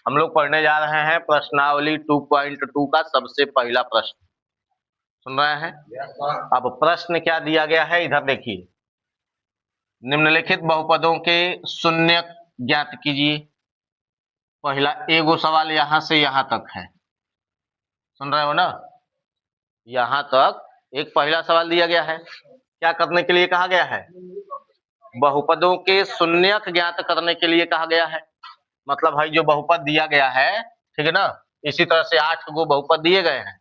हम लोग पढ़ने जा रहे हैं प्रश्नावली 2.2 का सबसे पहला प्रश्न। सुन रहे हैं? अब प्रश्न क्या दिया गया है इधर देखिए। निम्नलिखित बहुपदों के शून्यक ज्ञात कीजिए। पहला एगो सवाल यहां से यहां तक है। सुन रहे हो ना? यहां तक एक पहला सवाल दिया गया है। क्या करने के लिए कहा गया है? बहुपदों के शून्यक ज्ञात करने के लिए कहा गया है। मतलब भाई जो बहुपद दिया गया है, ठीक है ना, इसी तरह से 8 गो बहुपद दिए गए हैं।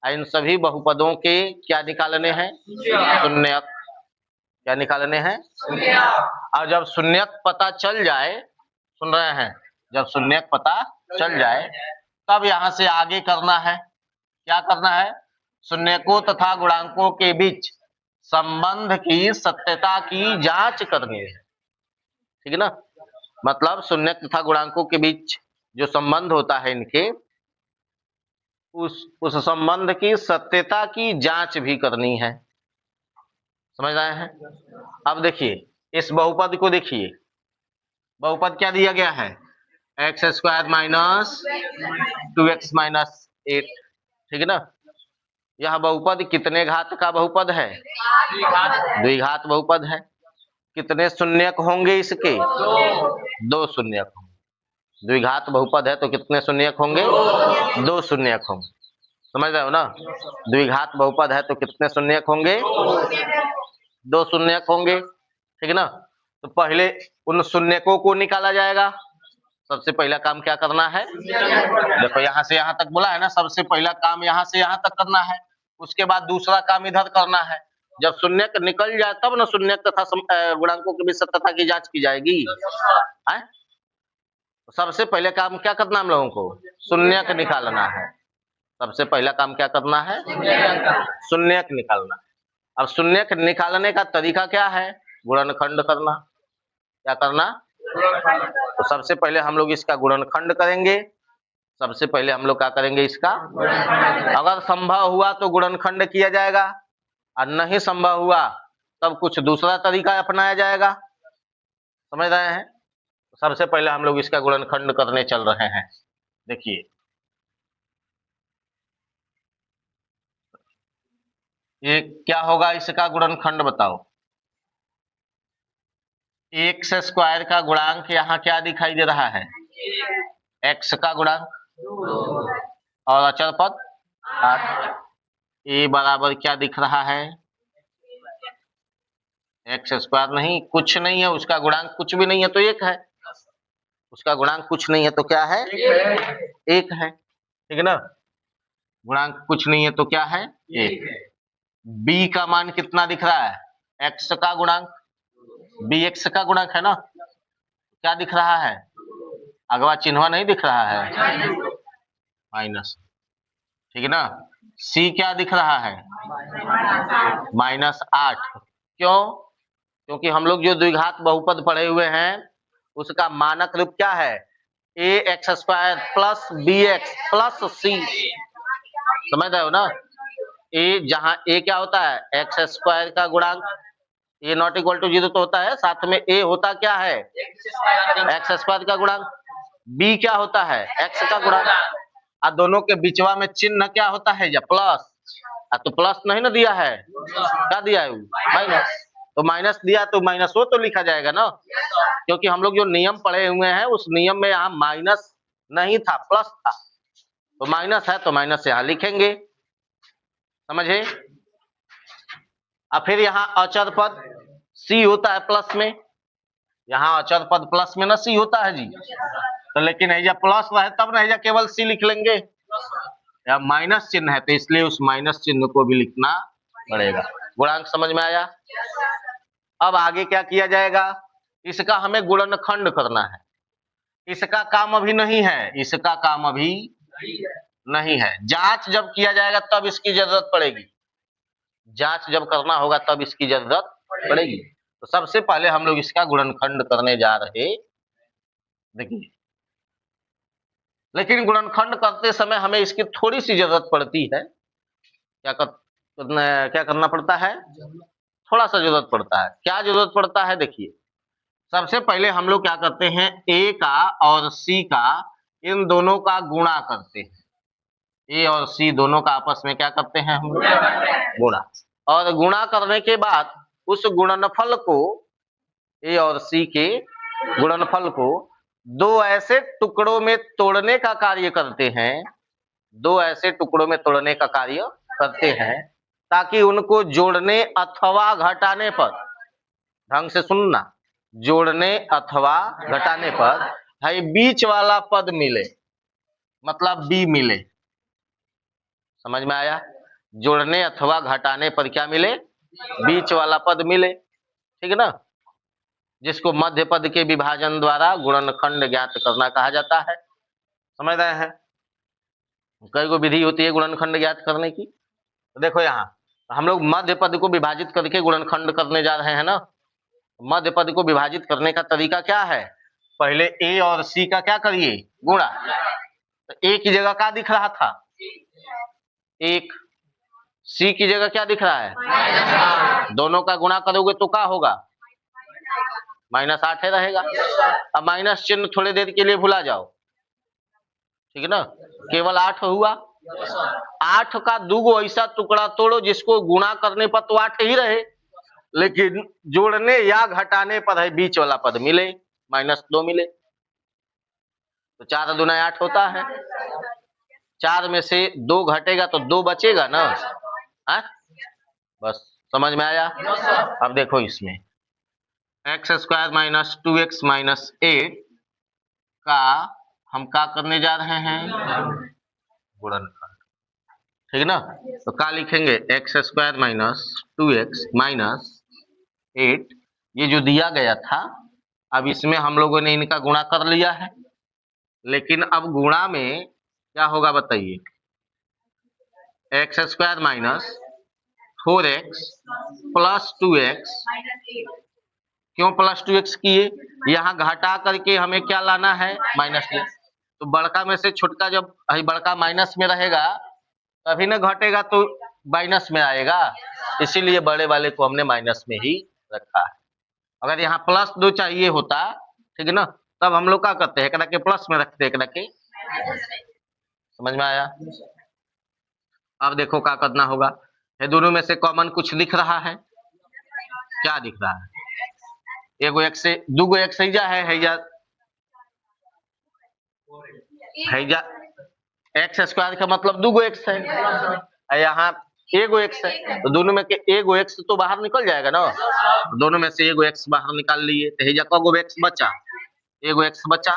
इन सभी बहुपदों के क्या निकालने हैं? शून्यक। क्या निकालने हैं? और जब शून्यक पता चल जाए, सुन रहे हैं, जब शून्यक पता चल जाए तब यहां से आगे करना है। क्या करना है? शून्यकों तथा गुणांकों के बीच संबंध की सत्यता की जांच करनी है। ठीक है ना? मतलब शून्यक तथा गुणांकों के बीच जो संबंध होता है इनके, उस संबंध की सत्यता की जांच भी करनी है। समझ रहे हैं? अब देखिए इस बहुपद को देखिए। बहुपद क्या दिया गया है? X square minus 2x minus 8। ठीक है ना? यह बहुपद कितने घात का बहुपद है? द्विघात बहुपद है। कितने शून्यक होंगे इसके? 2 शून्यक होंगे। द्विघात बहुपद है तो कितने शून्यक होंगे? 2 शून्यक होंगे। समझ रहे हो ना? द्विघात बहुपद है तो कितने शून्यक होंगे? 2 शून्यक होंगे। ठीक है ना? तो पहले उन शून्यकों को निकाला जाएगा। सबसे पहला काम क्या करना है? देखो यहां से यहां तक बोला है ना, सबसे पहला काम यहां से यहां तक करना है। उसके बाद दूसरा काम इधर करना है। जब शून्यक निकल जाए तब ना शून्यक तथा गुणांकों के बीच सत्यता की जांच की जाएगी। है? तो सबसे पहले काम क्या करना हम लोगों को? शून्यक निकालना है। सबसे पहला काम क्या करना है? शून्यक निकालना। अब शून्यक निकालने का तरीका क्या है? गुणनखंड करना। क्या करना? तो सबसे पहले हम लोग इसका गुणनखंड करेंगे। सबसे पहले हम लोग क्या करेंगे? इसका अगर संभव हुआ तो गुणनखंड किया जाएगा, और नहीं संभव हुआ तब कुछ दूसरा तरीका अपनाया जाएगा। समझ रहे हैं? सबसे पहले हम लोग इसका गुणनखंड करने चल रहे हैं। देखिए ये क्या होगा? इसका गुणनखंड बताओ। एक्स स्क्वायर का गुणांक यहाँ क्या दिखाई दे रहा है? एक्स का गुणांक और अचर पद 8। ए बराबर क्या दिख रहा है? एक्स स्क्वायर नहीं, कुछ नहीं है, उसका गुणांक कुछ भी नहीं है तो 1 है। उसका गुणांक कुछ नहीं है तो क्या है? 1 है। ठीक है ना? गुणांक कुछ नहीं है तो क्या है? 1। बी का मान कितना दिख रहा है? एक्स का गुणांक, बी एक्स का गुणांक है ना? क्या दिख रहा है? अगवा चिन्ह नहीं दिख रहा है? माइनस। ठीक है ना? सी क्या दिख रहा है? -8। क्यों? क्योंकि हम लोग जो द्विघात बहुपद पढ़े हुए हैं उसका मानक रूप क्या है? A X square plus B X plus C. समझ रहे हो ना? ए जहां ए क्या होता है? एक्स स्क्वायर का गुणांक। ए नॉट इक्वल टू 0 तो होता है, साथ में ए होता क्या है? एक्स स्क्वायर का गुणांक। बी क्या होता है? एक्स का गुणांक। और दोनों के बीचवा में चिन्ह क्या होता है? या प्लस। तो प्लस नहीं ना दिया है, क्या दिया है? माइनस। तो माइनस दिया तो माइनस वो तो लिखा जाएगा ना, क्योंकि हम लोग जो नियम पढ़े हुए हैं उस नियम में यहाँ माइनस नहीं था, प्लस था। तो माइनस है तो माइनस यहाँ लिखेंगे। समझे? और फिर यहाँ अचर पद सी होता है प्लस में। यहाँ अचर पद प्लस में ना सी होता है जी। तो लेकिन है प्लस रहे तब ना केवल सी लिख लेंगे। या माइनस चिन्ह है तो इसलिए उस माइनस चिन्ह को भी लिखना पड़ेगा। गुणांक समझ में आया? अब आगे क्या किया जाएगा? इसका हमें गुणनखंड करना है। इसका काम अभी नहीं है, इसका काम अभी नहीं है। जांच जब किया जाएगा तब इसकी जरूरत पड़ेगी। जांच जब करना होगा तब इसकी जरूरत पड़ेगी। तो सबसे पहले हम लोग इसका गुणनखंड करने जा रहे। देखिए, लेकिन गुणनखंड करते समय हमें इसकी थोड़ी सी जरूरत पड़ती है। क्या करना पड़ता है? थोड़ा सा जरूरत पड़ता है। क्या जरूरत पड़ता है? देखिए सबसे पहले हम लोग क्या करते हैं, ए का और सी का इन दोनों का गुणा करते हैं। ए और सी दोनों का आपस में क्या करते हैं हम लोग? गुणा। और गुणा करने के बाद उस गुणनफल को, ए और सी के गुणनफल को दो ऐसे टुकड़ों में तोड़ने का कार्य करते हैं, दो ऐसे टुकड़ों में तोड़ने का कार्य करते हैं ताकि उनको जोड़ने अथवा घटाने पर, ढंग से सुनना, जोड़ने अथवा घटाने पर है बीच वाला पद मिले, मतलब बी मिले। समझ में आया? जोड़ने अथवा घटाने पर क्या मिले? बीच वाला पद मिले। ठीक है ना? जिसको मध्य पद के विभाजन द्वारा गुणनखंड ज्ञात करना कहा जाता है। समझ रहे हैं? कई को विधि होती है गुणनखंड ज्ञात करने की। तो देखो यहाँ हम लोग मध्य पद को विभाजित करके गुणनखंड करने जा रहे हैं ना। मध्य पद को विभाजित करने का तरीका क्या है? पहले ए और सी का क्या करिए? गुणा। तो ए की जगह क्या दिख रहा था? एक। सी की जगह क्या दिख रहा है? दोनों का गुणा करोगे तो क्या होगा? -8 रहेगा। अब माइनस चिन्ह थोड़ी देर के लिए भुला जाओ, ठीक है ना? केवल 8 हुआ। 8 का दुगो ऐसा टुकड़ा तोड़ो जिसको गुणा करने पर तो 8 ही रहे, लेकिन जोड़ने या घटाने पर है बीच वाला पद मिले, -2 मिले। तो 4 दूना 8 होता है। 4 में से 2 घटेगा तो 2 बचेगा ना। बस समझ में आया? अब देखो इसमें x² - 2x - 8 का हम क्या करने जा रहे हैं? गुणनखंड। ठीक है ना? तो क्या लिखेंगे? x² - 2x - 8, ये जो दिया गया था, अब इसमें हम लोगों ने इनका गुणा कर लिया है, लेकिन अब गुणा में क्या होगा बताइए? x² - 4x + 2x। क्यों +2x किए? यहाँ घटा करके हमें क्या लाना है? -2। तो बड़का में से छोटका जब बड़का माइनस में रहेगा तभी ना घटेगा, तो माइनस में आएगा, इसीलिए बड़े वाले को हमने माइनस में ही रखा है। अगर यहाँ +2 चाहिए होता, ठीक है ना, तब हम लोग क्या करते हैं? एक के प्लस में रखते, एक के। समझ में आया? अब देखो क्या करना होगा। ये दोनों में से कॉमन कुछ दिख रहा है? क्या दिख रहा है? एगो x से दूगो x हैजा है, हैजा x² का मतलब दूगो x है, यहाँ एगो x है, तो दोनों में के एगो x तो बाहर निकल जाएगा ना। दोनों में से एगो x बाहर निकाल लिए, तो हैजा कगो x बचा? एगो x बचा,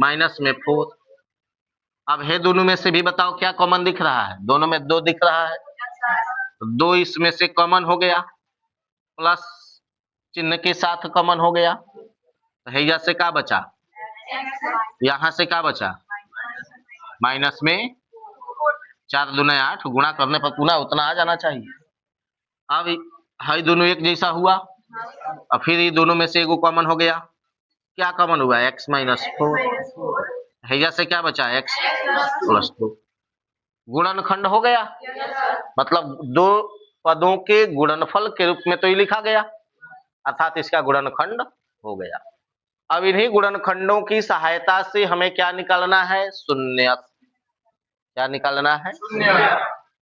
-4। अब है दोनों में से भी बताओ क्या कॉमन दिख रहा है? दोनों में 2 दिख रहा है, तो 2 इसमें से कॉमन हो गया, प्लस चिन्ह के साथ कॉमन हो गया। तो हैजा से क्या बचा? यहाँ से क्या बचा? माइनस में 4 दूना 8, गुणा करने पर पुनः उतना आ जाना चाहिए। अब है दोनों एक जैसा हुआ, और फिर ये दोनों में से एगो कॉमन हो गया। क्या कॉमन हुआ? x - 4। हैजा से क्या बचा? x + 2। गुणनखंड हो गया, मतलब दो पदों के गुणनफल के रूप में तो ये लिखा गया, अर्थात इसका गुणनखंड हो गया। अब इन्हीं गुणनखंडों की सहायता से हमें क्या निकालना है? शून्यक। क्या निकालना है?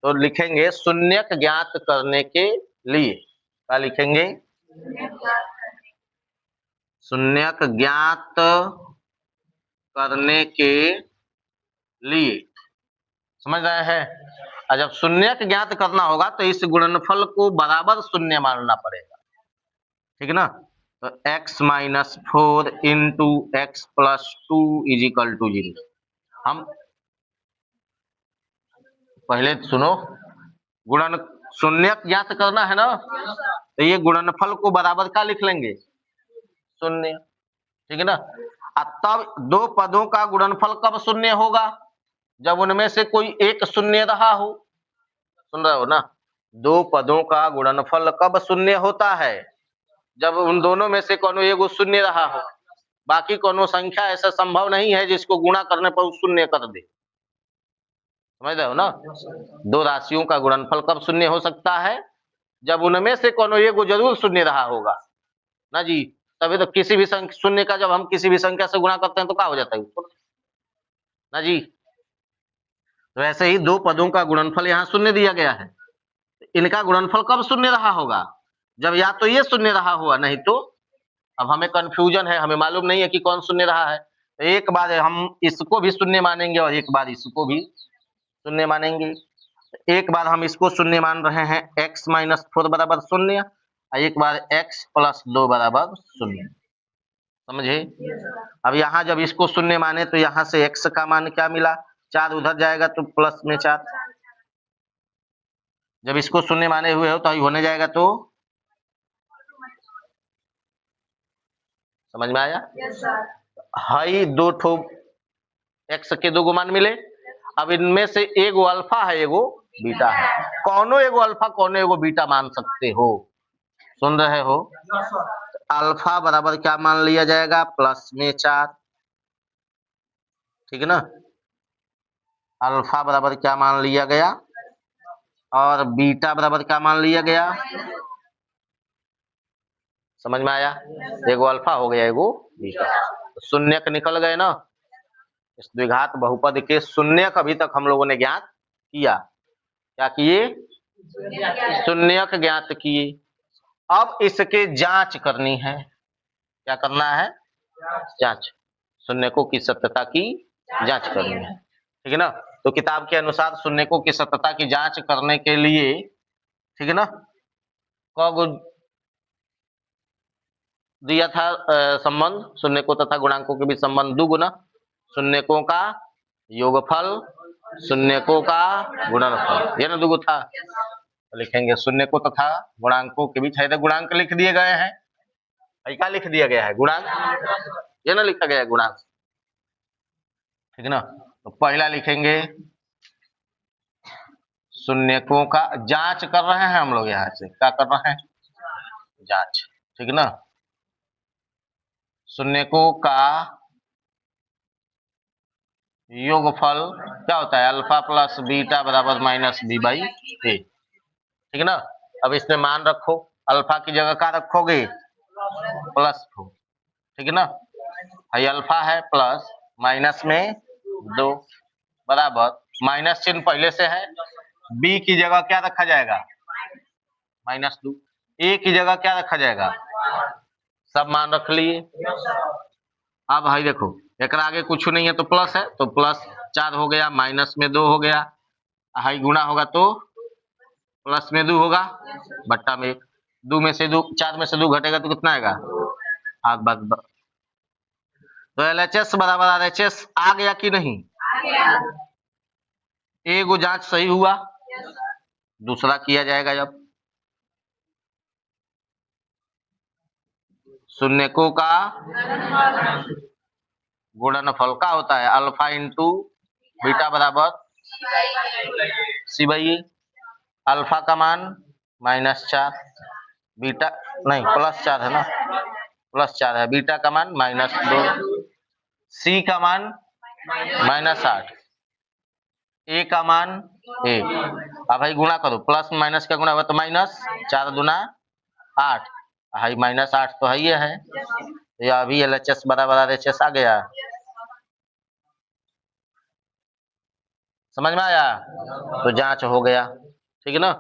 तो लिखेंगे शून्यक ज्ञात करने के लिए। क्या लिखेंगे? शून्यक ज्ञात करने के लिए। समझ रहे हैं? और जब शून्यक ज्ञात करना होगा तो इस गुणनफल को बराबर शून्य मानना पड़ेगा, ठीक है ना? तो x - 4 × x + 2 = 0। हम पहले सुनो, गुणन शून्यक ज्ञात करना है ना, तो ये गुणनफल को बराबर का लिख लेंगे? शून्य। ठीक है ना? तब दो पदों का गुणनफल कब शून्य होगा? जब उनमें से कोई एक शून्य रहा हो। सुन रहे हो ना? दो पदों का गुणनफल कब शून्य होता है? जब उन दोनों में से कोनो एगो शून्य रहा हो। बाकी कोनो संख्या ऐसा संभव नहीं है जिसको गुणा करने पर शून्य कर दे। समझ रहे हो ना? दो राशियों का गुणनफल कब शून्य हो सकता है? जब उनमें से कोनो एगो जरूर शून्य रहा होगा ना जी। तभी तो किसी भी शून्य का जब हम किसी भी संख्या से गुणा करते हैं तो क्या हो जाता है? ना जी। तो ऐसे ही दो पदों का गुणनफल यहाँ शून्य दिया गया है, इनका गुणनफल कब शून्य रहा होगा? जब या तो ये शून्य रहा हुआ, नहीं तो अब हमें कंफ्यूजन है, हमें मालूम नहीं है कि कौन शून्य रहा है। तो एक बार हम इसको भी शून्य मानेंगे और एक बार इसको भी शून्य मानेंगे। एक बार हम इसको शून्य मान रहे हैं, x माइनस 4 बराबर शून्य, और एक बार x प्लस 2 बराबर शून्य। समझे? अब यहाँ जब इसको शून्य माने तो यहाँ से x का मान क्या मिला? 4 उधर जाएगा तो प्लस में 4। जब इसको शून्य माने हुए हो तो होने जाएगा, तो समझ में आया? हाई दो ठो x के दो मान मिले। अब इनमें से एगो अल्फा है, एगो बीटा है। कौनो एगो अल्फा, कौनो एगो बीटा मान सकते हो। सुन रहे हो? अल्फा बराबर क्या मान लिया जाएगा? प्लस में 4। ठीक है ना? अल्फा बराबर क्या मान लिया गया? और बीटा बराबर क्या मान लिया गया? समझ में आया? एगो अल्फा हो गया, एगो बीटा। शून्यक निकल गए ना। इस द्विघात बहुपद के शून्यक अभी तक हम लोगों ने ज्ञात किया। क्या किए? शून्यक ज्ञात किए। अब इसके जांच करनी है। क्या करना है? जांच। शून्यकों की सत्यता की जांच करनी है। ठीक है ना? तो किताब के अनुसार शून्यकों की सत्यता की जांच करने के लिए, ठीक है ना, दिया था संबंध, शून्यकों तथा गुणांकों के बीच संबंध दुगुना, शून्यकों का योगफल, शून्यकों का गुणनफल, ये ना दुगु था। तो लिखेंगे शून्यकों तथा गुणांकों के बीच है, तो गुणांक लिख दिए गए हैं। क्या लिख दिया गया है? गुणांक, ये ना लिखा गया है गुणांक। ठीक है ना? तो पहला लिखेंगे शून्यकों का, जांच कर रहे हैं हम लोग, यहाँ से क्या कर रहे हैं? जांच। ठीक है ना? शून्यकों का योगफल क्या होता है? अल्फा प्लस बीटा बराबर माइनस बी बाई ए। ठीक है ना? अब इसमें मान रखो, अल्फा की जगह क्या रखोगे? प्लस 4। ठीक है ना? ये अल्फा है, प्लस माइनस में 2 बराबर, माइनस चिन्ह पहले से है, बी की जगह क्या रखा जाएगा? -2। ए की जगह क्या रखा जाएगा? सब मान रख लिए। अब भाई देखो, एक आगे कुछ नहीं है तो प्लस है, तो प्लस 4 हो गया, माइनस में 2 हो गया, हाई गुणा होगा तो प्लस में 2 होगा, बट्टा में 1। 2 में से 2, 4 में से 2 घटेगा तो कितना आएगा? 8 भाग। तो LHS बराबर RHS आ गया कि नहीं? आ गया। एगो जांच सही हुआ, दूसरा किया जाएगा। जब शून्यकों का गुणनफल का होता है अल्फा इंटू बीटा बराबर सी बाई ए। अल्फा का मान -4, बीटा नहीं +4 है ना, +4 है, बीटा का मान -2, सी का मान -8, ए का मान 1। अब भाई गुणा करो, प्लस माइनस का गुणा हुआ तो माइनस, 4 दूना 8, हाई -8 तो है, ये है। तो अभी LHS बराबर RHS आ गया। समझ में आया? तो जांच हो गया। ठीक है ना?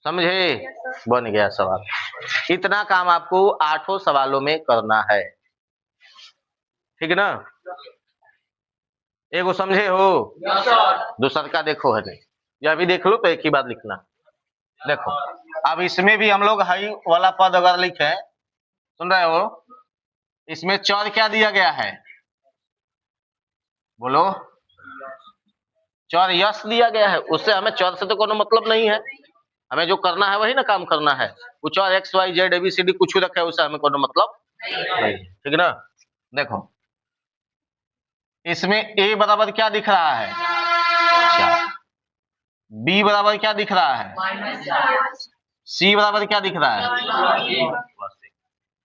समझे? बन गया सवाल। इतना काम आपको 8 सवालों में करना है। ठीक है ना? एगो समझे हो? दूसर का देखो है नहीं, यह भी देख लो तो एक ही बात लिखना। देखो, अब इसमें भी हम लोग हाई वाला पद अगर लिखे, सुन रहे हो, इसमें चर क्या दिया गया है? बोलो। चर यश दिया गया है, उससे हमें चर से तो कोनो मतलब नहीं है। हमें जो करना है वही ना काम करना है। कुछ और एक्स वाई जेड ABCD कुछ रखे, उससे हमें कोनो मतलब नहीं। ठीक है ना? देखो, इसमें ए बराबर क्या दिख रहा है? 4। बी बराबर क्या दिख रहा है? सी बराबर क्या दिख रहा है?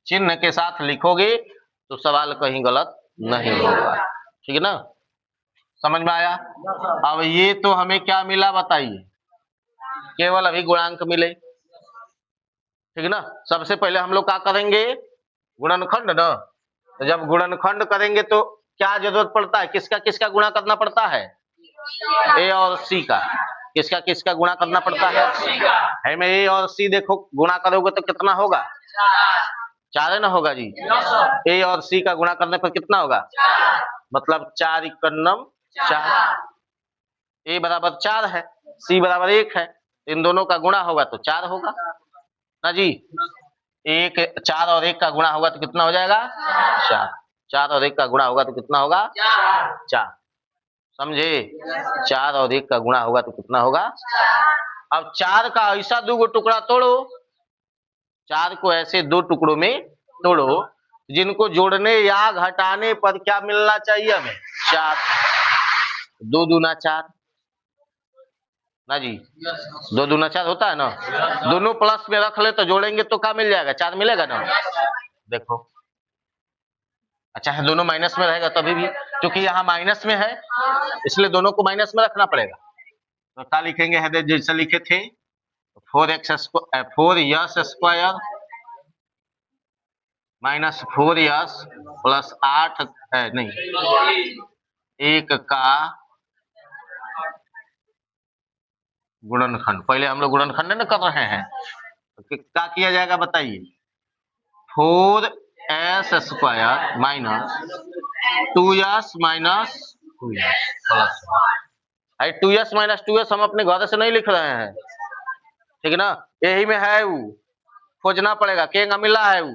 चिन्ह के साथ लिखोगे तो सवाल कहीं गलत नहीं होगा। ठीक है ना? समझ में आया? अब ये तो हमें क्या मिला बताइए? केवल अभी गुणांक मिले। ठीक है ना? सबसे पहले हम लोग क्या करेंगे? गुणनखंड ना। तो जब गुणनखंड करेंगे तो क्या जरूरत पड़ता है, किसका किसका गुणा करना पड़ता है, ए और सी का, किसका किसका गुणा करना पड़ता है में ए और सी देखो गुणा करोगे तो कितना होगा, 4 है ना होगा जी। ए और सी का गुणा करने पर कितना होगा, मतलब 4 इक्कनम 4, ए बराबर 4 है, सी बराबर 1 है, इन दोनों का गुणा होगा तो 4 होगा ना जी। 4 और 1 का गुणा होगा तो कितना हो जाएगा, 4, 4 और 1 का गुणा होगा तो कितना होगा, 4, समझे, 4 और 1 का गुणा होगा तो कितना होगा। अब 4 का ऐसा 2 टुकड़ा तोड़ो, 4 को ऐसे 2 टुकड़ों में तोड़ो जिनको जोड़ने या घटाने पर क्या मिलना चाहिए हमें, 4, 2 दूना 4 ना जी, 2 दूना 4 होता है ना, दोनों प्लस में रख ले तो जोड़ेंगे तो क्या मिल जाएगा, 4 मिलेगा ना। देखो अच्छा है दोनों माइनस में रहेगा तभी भी, क्योंकि यहाँ माइनस में है इसलिए दोनों को माइनस में रखना पड़ेगा। तो क्या लिखेंगे, है जैसे लिखे थे 4x square minus 4s plus 8 नहीं 1 का गुणनखंड। पहले हम लोग गुणनखंड न कर रहे हैं तो क्या किया जाएगा बताइए, 4s square minus 2s minus 2s plus 2s minus 2s हम अपने घर से नहीं लिख रहे हैं, ठीक है ना, यही में है वो खोजना पड़ेगा, केगा मिला है वो।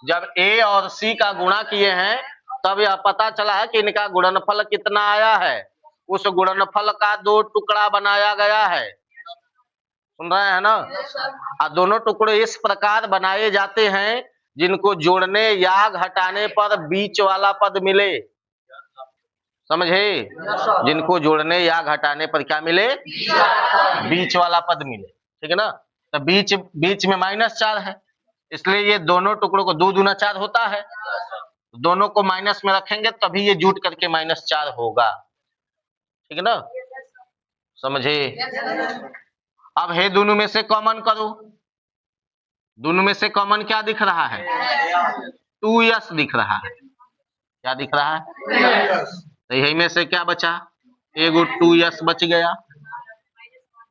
जब ए और सी का गुणा किए हैं तब यह पता चला है कि इनका गुणनफल कितना आया है, उस गुणनफल का 2 टुकड़ा बनाया गया है, सुन रहे हैं ना। और दोनों टुकड़े इस प्रकार बनाए जाते हैं जिनको जोड़ने या घटाने पर बीच वाला पद मिले, समझे, जिनको जोड़ने या घटाने पर क्या मिले, बीच वाला पद मिले, ठीक है ना। तो बीच बीच में -4 है इसलिए ये दोनों टुकड़ों को 2 दूना 4 होता है, दोनों को माइनस में रखेंगे तभी ये जुट करके -4 होगा, ठीक है ना, समझे। अब है दोनों में से कॉमन करो, दोनों में से कॉमन क्या दिख रहा है, 2s दिख रहा है, क्या दिख रहा है, तो यही में से क्या बचा, एगो 2s बच गया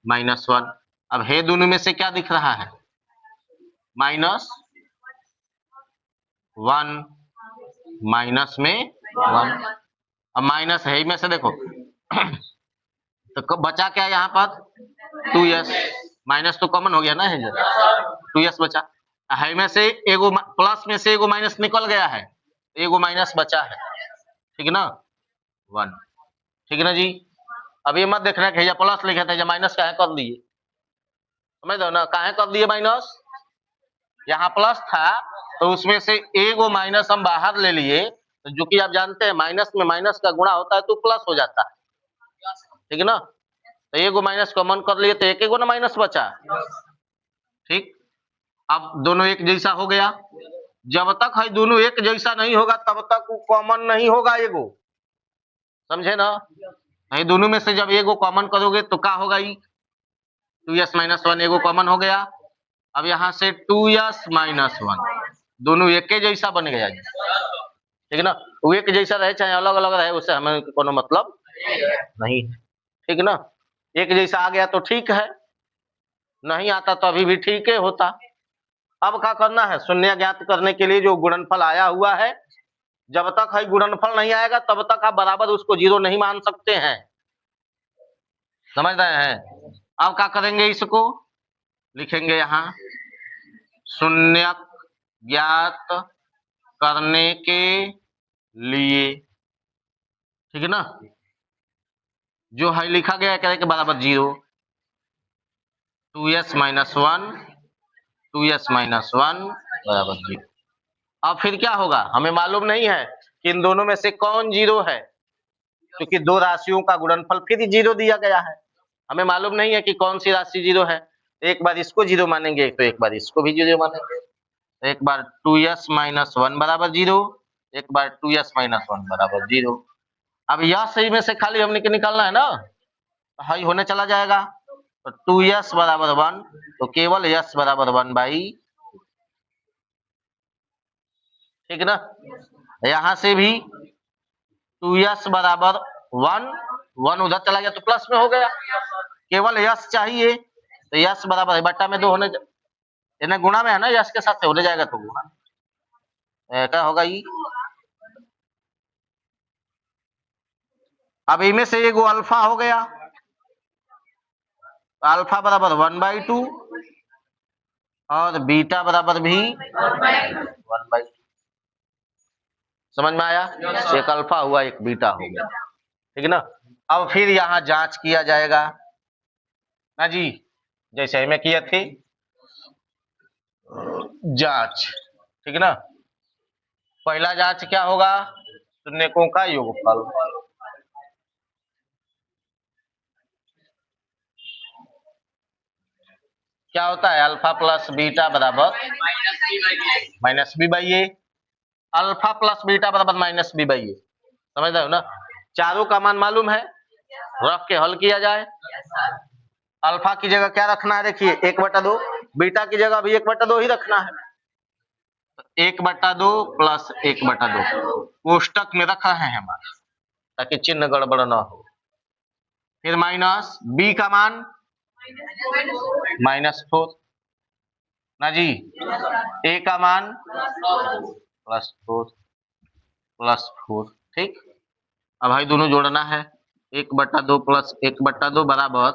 -1। अब है दोनों में से क्या दिख रहा है, -1 माइनस में 1। अब माइनस है में से देखो तो बचा क्या यहाँ पर 2s, माइनस तो कॉमन हो गया ना, है 2s बचा, है में से एगो प्लस में से एगो माइनस निकल गया है, एगो माइनस बचा है, ठीक है ना 1, ठीक है ना जी। अब ये मत देखना कि भैया प्लस लिखे थे माइनस काहे कर दिए, समझ दो ना, काहे कर दिए माइनस, यहाँ प्लस था तो उसमें से एगो माइनस हम बाहर ले लिए, तो जो कि आप जानते हैं माइनस में माइनस का गुणा होता है तो प्लस हो जाता है, ठीक है ना, तो एगो माइनस कॉमन कर लिए तो एक ना माइनस बचा, ठीक। अब दोनों एक जैसा हो गया, जब तक है दोनों एक जैसा नहीं होगा तब तक वो कॉमन नहीं होगा एगो, समझे ना, नहीं दोनों में से जब एगो कॉमन करोगे तो क्या होगा, 2s माइनस 1 एगो कॉमन हो गया। अब यहाँ से 2s माइनस 1 दोनों एक जैसा बन गया, ठीक है ना, वो एक जैसा रहे चाहे अलग अलग रहे उससे हमें कोनो मतलब नहीं है, ठीक है ना, एक जैसा आ गया तो ठीक है, नहीं आता तो अभी भी ठीक है होता। अब क्या करना है, शून्य ज्ञात करने के लिए जो गुणनफल आया हुआ है, जब तक है गुणनफल नहीं आएगा तब तक आप बराबर उसको 0 नहीं मान सकते हैं, समझ रहे हैं। अब क्या करेंगे, इसको लिखेंगे यहाँ शून्य ज्ञात करने के लिए, ठीक है ना, जो है लिखा गया है के बराबर 0, 2s माइनस 1 2s माइनस 1 बराबर 0। अब फिर क्या होगा, हमें मालूम नहीं है कि इन दोनों में से कौन 0 है, क्योंकि दो राशियों का गुणनफल फिर 0 दिया गया है, हमें मालूम नहीं है कि कौन सी राशि 0 है, एक बार इसको 0 मानेंगे तो एक बार इसको भी 0 मानेंगे, एक बार 2s माइनस 1 बराबर 0, एक बार 2s माइनस 1 बराबर 0। अब यह सही में से खाली हमने के निकालना है ना, तो हाई होने चला जाएगा, तो 2s बराबर 1 तो केवल s बराबर 1/, ठीक है ना। यहाँ से भी 2s बराबर 1, 1 उधर चला गया तो प्लस में हो गया, केवल यस चाहिए तो यस बराबर है बट्टा में 2 होने, इन्हें गुणा में है ना, यस के साथ से होने जाएगा तो गुणा क्या होगा ये। अब इनमें से एगो अल्फा हो गया, अल्फा बराबर 1/2 और बीटा बराबर भी 1/2। समझ में आया? एक अल्फा हुआ एक बीटा हो गया, ठीक है ना। अब फिर यहाँ जांच किया जाएगा ना जी, जैसे में किए थे जांच, ठीक है ना। पहला जांच क्या होगा, शून्यकों का योगफल, क्या होता है अल्फा प्लस बीटा बराबर minus b by a, alpha plus beta बराबर माइनस बी बाई ए, समझ रहे हो ना। चारों का मान मालूम है, रख के हल किया जाए। अल्फा की जगह क्या रखना है, देखिए 1/2, बीटा की जगह भी 1/2 ही रखना है, 1/2 प्लस 1/2 कोष्टक में रखा है हमारा, ताकि चिन्ह गड़बड़ ना हो। फिर माइनस बी का मान -4 ना जी, ए का मान +4, ठीक। अब भाई दोनों जोड़ना है, 1/2 प्लस 1/2 बराबर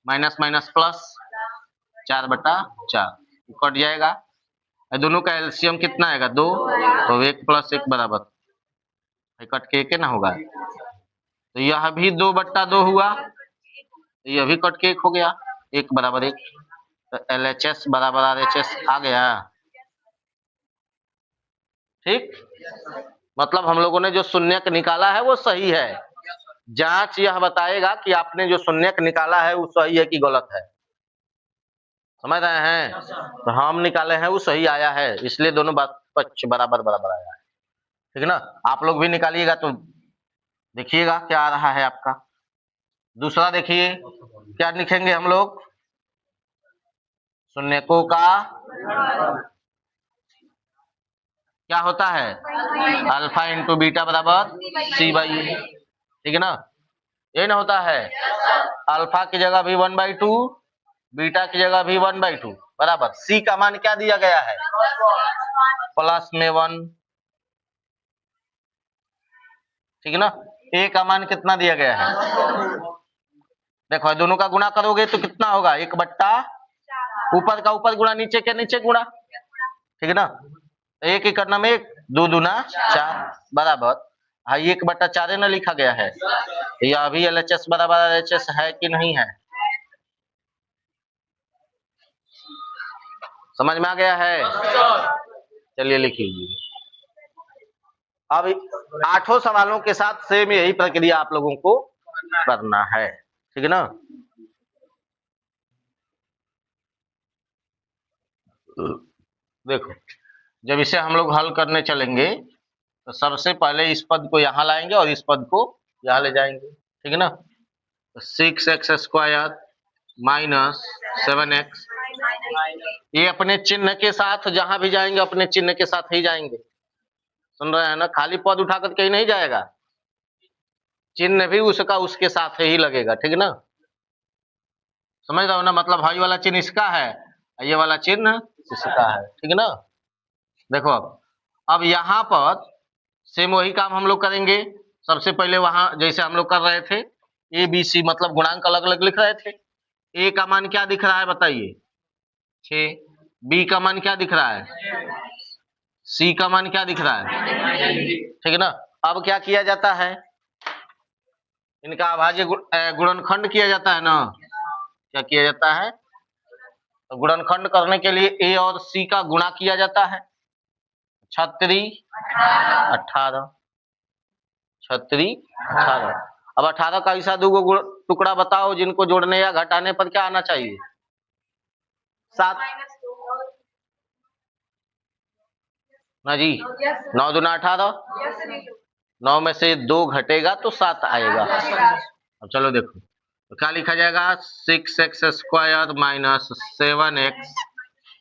माइनस माइनस प्लस 4/4, कट जाएगा। दोनों का एलसीएम कितना आएगा 2, तो 1 + 1 बराबर, कट के 1 ना होगा, तो यह भी 2/2 हुआ, तो यह भी कट के 1 हो गया, 1 बराबर 1, तो LHS बराबर RHS आ गया, ठीक। मतलब हम लोगों ने जो शून्यक निकाला है वो सही है, जांच यह बताएगा कि आपने जो शून्यक निकाला है वो सही है कि गलत है, समझ रहे हैं। तो हम निकाले हैं वो सही आया है, इसलिए दोनों बात पक्ष बराबर बराबर आया है, ठीक है ना। आप लोग भी निकालिएगा तो देखिएगा क्या आ रहा है आपका। दूसरा देखिए क्या लिखेंगे हम लोग, शून्यकों का क्या होता है, अल्फा इंटू बीटा बराबर सी बाई ए, ठीक है ना। ये ना होता है, अल्फा की जगह भी 1/2, बीटा की जगह भी 1/2 बराबर, सी का मान क्या दिया गया है +1, ठीक है ना। ए का मान कितना दिया गया है, देखो दोनों का गुणा करोगे तो कितना होगा, 1/, ऊपर का ऊपर गुणा नीचे के नीचे गुणा, ठीक है ना। एक ही करना में 2 दूना 4 बराबर, हाँ 1/4 ना लिखा गया है, यह अभी LHS बराबर RHS है कि नहीं है, समझ में आ गया है। चलिए लिख लीजिए। अब 8 सवालों के साथ सेम यही प्रक्रिया आप लोगों को करना है, ठीक है ना। देखो जब इसे हम लोग हल करने चलेंगे तो सबसे पहले इस पद को यहाँ लाएंगे और इस पद को यहाँ ले जाएंगे, ठीक है ना। तो 6x² माइनस 7x, ये अपने चिन्ह के साथ जहां भी जाएंगे अपने चिन्ह के साथ ही जाएंगे, सुन रहे हैं ना, खाली पद उठा कर कहीं नहीं जाएगा, चिन्ह भी उसका उसके साथ ही लगेगा, ठीक है ना। समझ रहे हो ना, मतलब भाई वाला चिन्ह इसका है, ये वाला चिन्ह इसका है, ठीक है ना। देखो अब यहाँ पर सेम वही काम हम लोग करेंगे, सबसे पहले वहां जैसे हम लोग कर रहे थे ABC मतलब गुणांक अलग अलग लिख रहे थे, ए का मान क्या दिख रहा है बताइए 6, बी का मान क्या दिख रहा है, सी का मान क्या दिख रहा है, ठीक है ना। अब क्या किया जाता है, इनका अभाज्य गुणनखंड किया जाता है ना, क्या किया जाता है, तो गुणनखंड करने के लिए ए और सी का गुणा किया जाता है, 36 18, 36 18। अब 18 का ऐसा दो टुकड़ा बताओ जिनको जोड़ने या घटाने पर क्या आना चाहिए 7 ना जी, 9 दूना 18, 9 में से 2 घटेगा तो 7 आएगा। अब चलो देखो तो क्या लिखा जाएगा 6x² माइनस 7x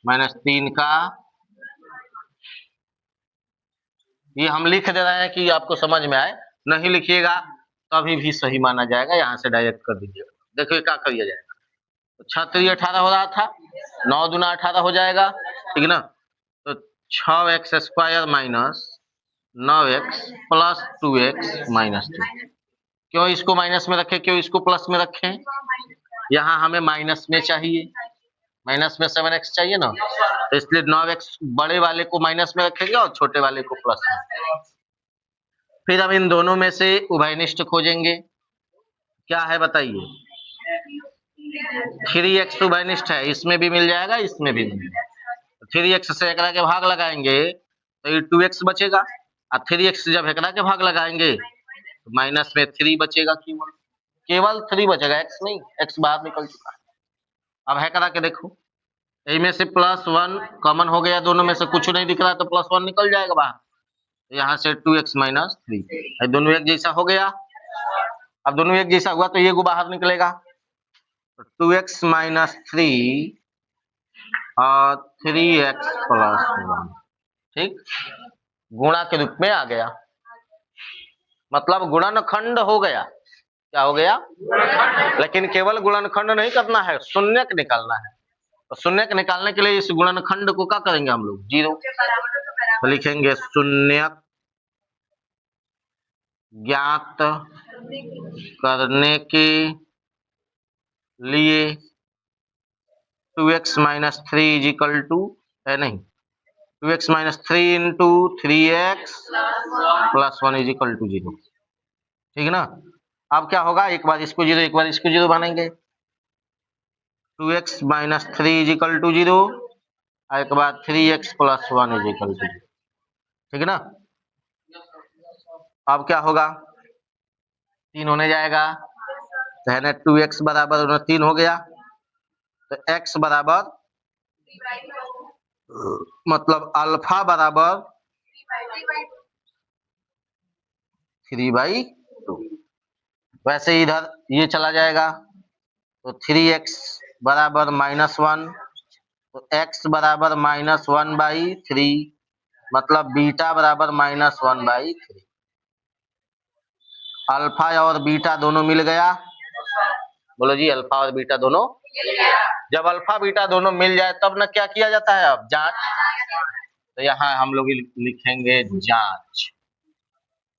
माइनस 3 का, ये हम लिख दे रहे हैं कि आपको समझ में आए, नहीं लिखिएगा तो अभी भी सही माना जाएगा, यहाँ से डायरेक्ट कर दीजिएगा। देखिए क्या करिए जाएगा, तो 6 3 18 हो रहा था, 9 दूना 18 हो जाएगा, ठीक है ना। तो 6x² minus 9x plus 2x minus 3। क्यों इसको माइनस में रखें, क्यों इसको प्लस में रखें? यहाँ हमें माइनस में चाहिए, माइनस में 7x चाहिए ना, तो इसलिए 9x बड़े वाले को माइनस में रखेंगे और छोटे वाले को प्लस में। फिर हम इन दोनों में से उभयनिष्ठ खोजेंगे। क्या है बताइए? 3x उभयनिष्ठ है, इसमें भी मिल जाएगा, इसमें भी मिल जाएगा। 3x से एकड़ा के भाग लगाएंगे तो ये 2x बचेगा, और 3x से जब एकड़ा के भाग लगाएंगे तो माइनस में 3 बचेगा, केवल 3 बचेगा, x नहीं, x बाहर निकल चुका है। अब एकड़ा के देखो, इनमें से +1 कॉमन हो गया, दोनों में से कुछ नहीं दिख रहा तो +1 निकल जाएगा बाहर, तो यहाँ से 2x माइनस 3, दोनों एक जैसा हो गया। अब दोनों एक जैसा हुआ तो ये को बाहर निकलेगा, तो 2x माइनस 3 और 3x प्लस 1, ठीक, गुणा के रूप में आ गया, मतलब गुणनखंड हो गया। क्या हो गया? लेकिन केवल गुणनखंड नहीं करना है, शून्यक निकालना है। तो शून्यक निकालने के लिए इस गुणनखंड को क्या करेंगे हम लोग? 0, तो लिखेंगे शून्यक ज्ञात करने के लिए 2x minus 3 is equal to, नहीं, 2x minus 3 into 3x plus 1 is equal to 0, ठीक है ना। अब क्या होगा, एक बार इसको 0 एक बार इसको 0 बनेंगे, 2x minus 3 is equal to 0, और एक बार 3x plus 1 is equal to 0, ठीक है ना। अब क्या होगा, 3 होने जाएगा, तो है ना 2x बराबर 3 हो गया, तो x बराबर मतलब अल्फा बराबर 3/2। वैसे इधर ये चला जाएगा, तो 3x बराबर -1, तो x बराबर -1/3, मतलब बीटा बराबर -1/3। अल्फा और बीटा दोनों मिल गया, बोलो जी, अल्फा और बीटा दोनों। जब अल्फा बीटा दोनों मिल जाए तब ना क्या किया जाता है, अब जांच। तो यहाँ हम लोग लिखेंगे जांच।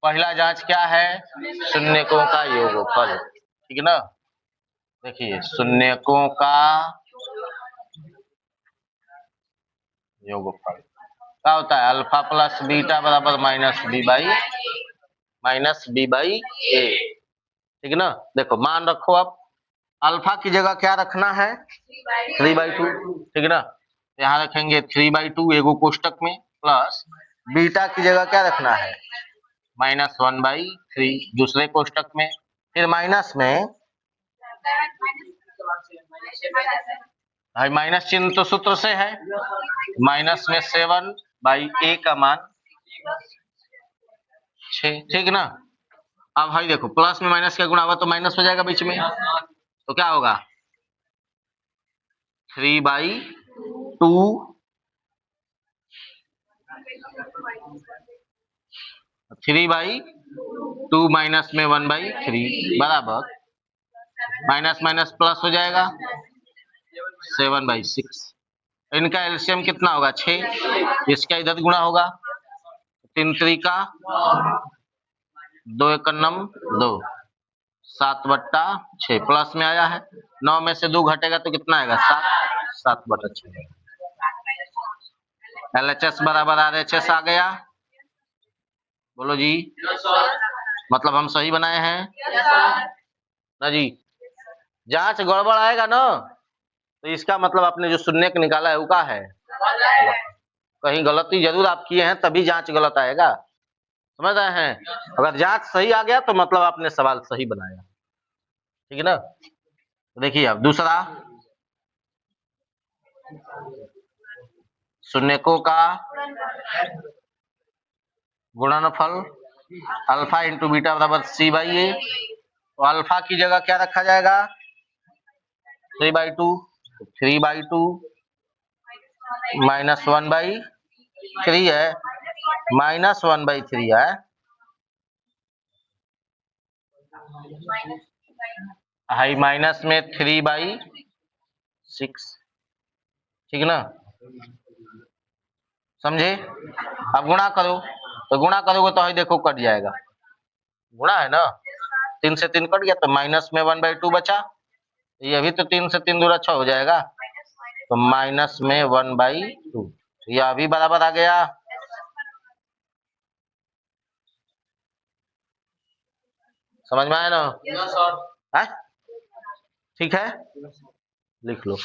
पहला जांच क्या है? शून्यकों का योगफल, ठीक है ना। देखिए शून्यकों का योगफल क्या होता है? अल्फा प्लस बीटा बराबर -b/a, ठीक है ना। देखो मान रखो, अब अल्फा की जगह क्या रखना है? 3/2, ठीक है ना। यहाँ रखेंगे 3/2 एगो कोष्टक में, प्लस बीटा की जगह क्या रखना है? -1/3 दूसरे कोष्टक में, फिर माइनस में, भाई माइनस चिन्ह तो सूत्र से है, माइनस में 7/a का मान 6, ठीक है ना। अब भाई देखो, प्लस में माइनस का गुणा हुआ तो माइनस हो जाएगा बीच में, तो क्या होगा? 3/2 माइनस में 1/3 बराबर माइनस माइनस प्लस हो जाएगा 7/6। इनका एलसीएम कितना होगा? 6, इसका इधर गुणा होगा, 3 3 2 1 2, 7/6 प्लस में आया है, 9 में से 2 घटेगा तो कितना आएगा? 7, 7/6। LHS बराबर RHS आ गया, बोलो जी, मतलब हम सही बनाए हैं ना जी। जांच गड़बड़ आएगा ना, तो इसका मतलब आपने जो शून्यक निकाला है वो क्या है? कहीं गलती जरूर आप किए हैं, तभी जांच गलत आएगा, समझ रहे हैं। अगर जांच सही आ गया तो मतलब आपने सवाल सही बनाया, ठीक है ना। देखिए अब दूसरा, शून्यकों का गुणनफल अल्फा इंटू बीटा बराबर c/a, तो अल्फा की जगह क्या रखा जाएगा? 3/2, 3/2 -1/3 है, -1/3 है, हाई माइनस में 3/6, ठीक ना, समझे। अब गुणा करो, तो गुणा करोगे तो देखो कट जाएगा, गुणा है ना, 3 से 3 कट गया तो माइनस में 1/2 बचा, ये भी तो 3 से 3 दूर 6 हो जाएगा, तो माइनस में 1/2, यह भी बराबर आ गया। समझ में आया ना? ठीक है, लिख लो।